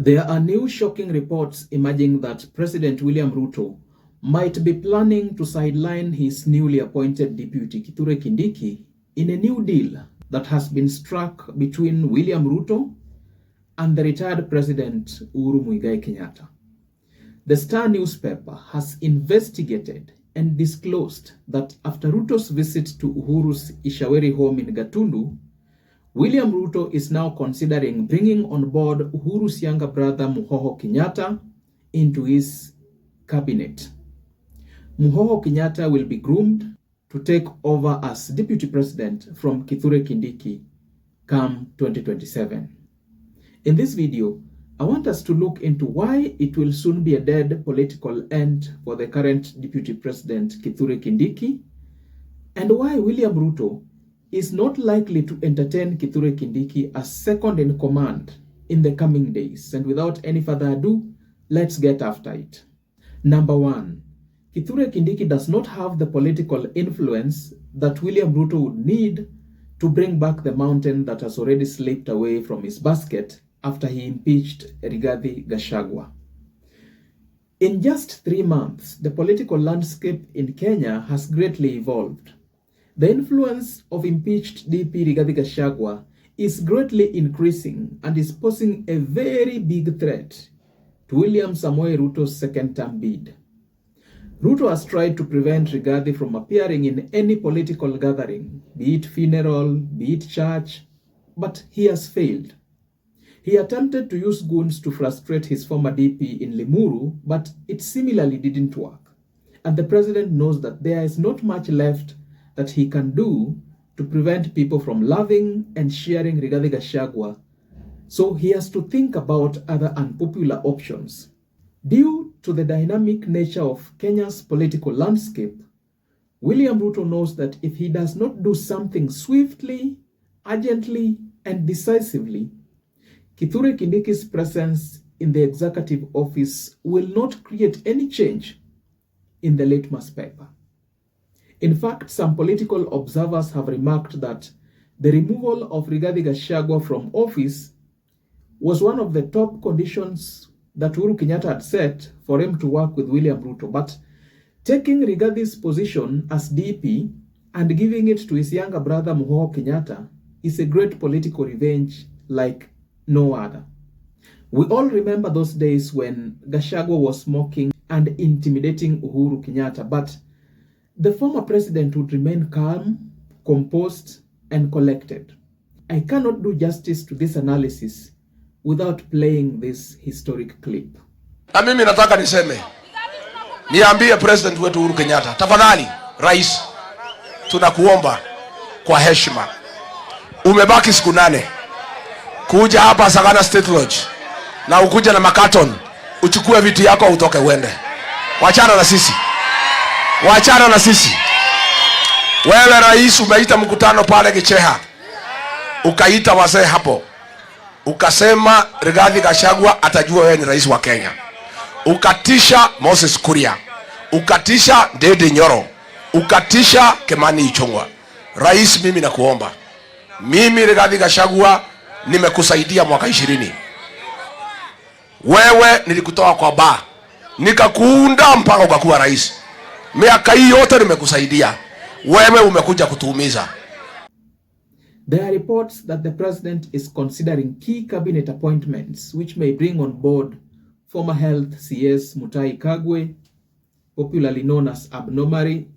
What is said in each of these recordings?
There are new shocking reports emerging that President William Ruto might be planning to sideline his newly appointed deputy Kithure Kindiki in a new deal that has been struck between William Ruto and the retired President Uhuru and Kenyatta. The Star newspaper has investigated and disclosed that after Ruto's visit to Uhuru'S Ishaweri home in Gatundu, William Ruto is now considering bringing on board Uhuru's younger brother Muhoho Kenyatta into his cabinet. Muhoho Kenyatta will be groomed to take over as deputy president from Kithure Kindiki come 2027. In this video, I want us to look into why it will soon be a dead political end for the current deputy president Kithure Kindiki, and why William Ruto is not likely to entertain Kithure Kindiki as second in command in the coming days. And without any further ado, let's get after it. Number 1. Kithure Kindiki does not have the political influence that William Ruto would need to bring back the mountain that has already slipped away from his basket after he impeached Rigathi Gachagua. In just 3 months, the political landscape in Kenya has greatly evolved. The influence of impeached DP Rigathi Gachagua is greatly increasing and is posing a very big threat to William Samoei Ruto's second-term bid. Ruto has tried to prevent Rigathi from appearing in any political gathering, be it funeral, be it church, but he has failed. He attempted to use goons to frustrate his former DP in Limuru, but it similarly didn't work. And the president knows that there is not much left that he can do to prevent people from loving and sharing Rigathi Gachagua, so he has to think about other unpopular options. Due to the dynamic nature of Kenya's political landscape, William Ruto knows that if he does not do something swiftly, urgently, and decisively, Kithure Kindiki's presence in the executive office will not create any change in the litmus paper. In fact, some political observers have remarked that the removal of Rigathi Gachagua from office was one of the top conditions that Uhuru Kenyatta had set for him to work with William Ruto. But taking Rigathi's position as DP and giving it to his younger brother Muhoho Kenyatta is a great political revenge like no other. We all remember those days when Gachagua was mocking and intimidating Uhuru Kenyatta, but the former president would remain calm, composed, and collected. I cannot do justice to this analysis without playing this historic clip. Na mimi nataka niseme, niambie president wetu Uhuru Kenyatta, tafadhali rais, tunakuomba kwa heshima, umebaki siku 8 kuja hapa Sagana State Lodge na ukuja na makaton, uchukue vitu yako utoke uende. Wachana na sisi. Wachana na sisi. Wewe rais umeita mkutano pale Kicheha, ukaita wazee hapo, ukasema Rigathi Gachagua atajua wewe ni rais wa Kenya, ukatisha Moses Kuria, ukatisha Dede Nyoro, ukatisha Kimani Ichung'wah. Rais, mimi nakuomba, mimi Rigathi Gachagua nimekusaidia mwaka 20. Wewe nilikutoa kwa baa, nikakuunda mpaka ukakuwa rais. Miaka hii yote nimekusaidia, wewe umekuja kutuumiza. There are reports that the president is considering key cabinet appointments which may bring on board former health CS Mutahi Kagwe, popularly known as Abnormary,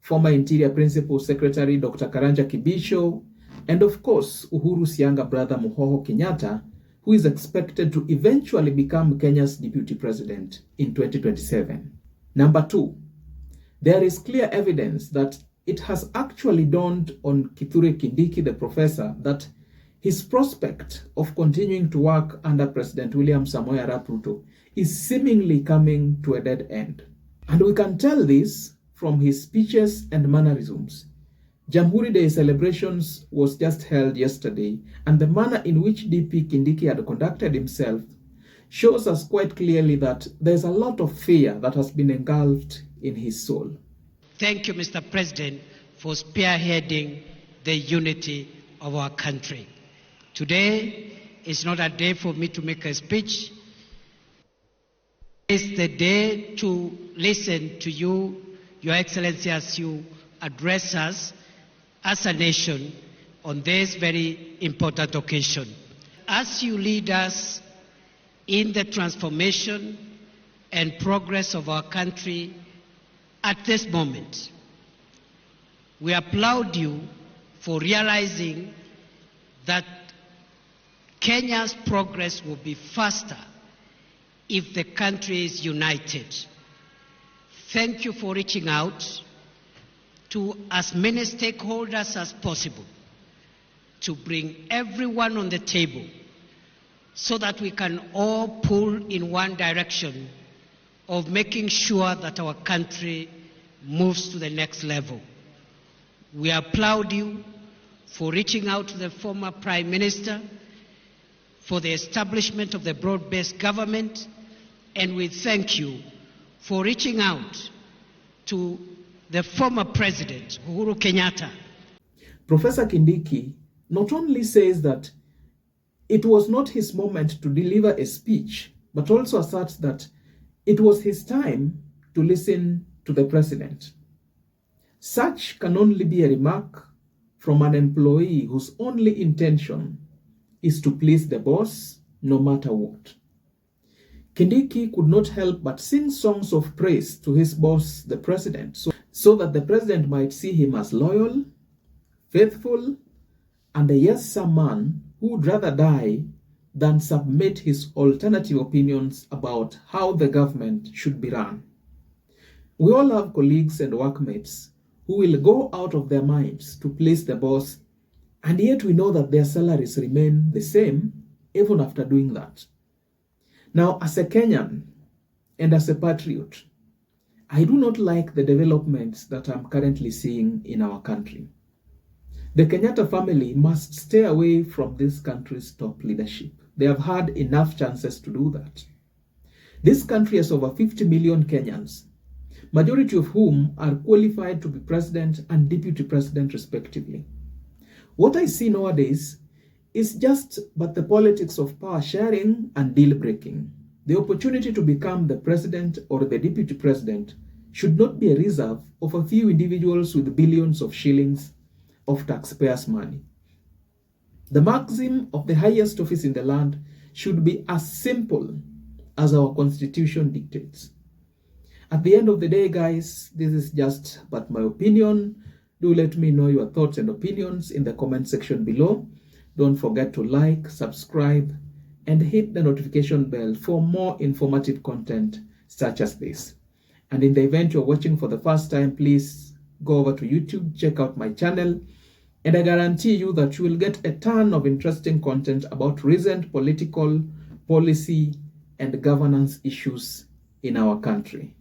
former Interior Principal Secretary Dr. Karanja Kibisho, and of course Uhuru's younger brother Muhoho Kenyatta, who is expected to eventually become Kenya's deputy president in 2027. Number 2. There is clear evidence that it has actually dawned on Kithure Kindiki, the professor, that his prospect of continuing to work under President William Samoei Arap Ruto is seemingly coming to a dead end. And we can tell this from his speeches and mannerisms. Jamhuri Day celebrations was just held yesterday, and the manner in which DP Kindiki had conducted himself shows us quite clearly that there's a lot of fear that has been engulfed in his soul. Thank you, Mr. President, for spearheading the unity of our country. Today is not a day for me to make a speech, It's the day to listen to you, Your Excellency, as you address us as a nation on this very important occasion. As you lead us in the transformation and progress of our country at this moment, we applaud you for realizing that Kenya's progress will be faster if the country is united. Thank you for reaching out to as many stakeholders as possible to bring everyone on the table so that we can all pull in one direction of making sure that our country moves to the next level. We applaud you for reaching out to the former Prime Minister for the establishment of the broad-based government, and we thank you for reaching out to the former President, Uhuru Kenyatta. Professor Kindiki not only says that it was not his moment to deliver a speech, but also asserts that it was his time to listen to the president. Such can only be a remark from an employee whose only intention is to please the boss, no matter what. Kindiki could not help but sing songs of praise to his boss, the president, so that the president might see him as loyal, faithful, and a yes sir man who would rather die than submit his alternative opinions about how the government should be run. We all have colleagues and workmates who will go out of their minds to please the boss, and yet we know that their salaries remain the same even after doing that. Now, as a Kenyan and as a patriot, I do not like the developments that I'm currently seeing in our country. The Kenyatta family must stay away from this country's top leadership. They have had enough chances to do that. This country has over 50 million Kenyans, majority of whom are qualified to be president and deputy president respectively. What I see nowadays is just but the politics of power sharing and deal breaking. The opportunity to become the president or the deputy president should not be a reserve of a few individuals with billions of shillings of taxpayers' money. The maxim of the highest office in the land should be as simple as our constitution dictates. At the end of the day, guys, this is just but my opinion. Do let me know your thoughts and opinions in the comment section below. Don't forget to like, subscribe, and hit the notification bell for more informative content such as this. And in the event you're watching for the first time, please go over to YouTube, check out my channel, and I guarantee you that you will get a ton of interesting content about recent political, policy, and governance issues in our country.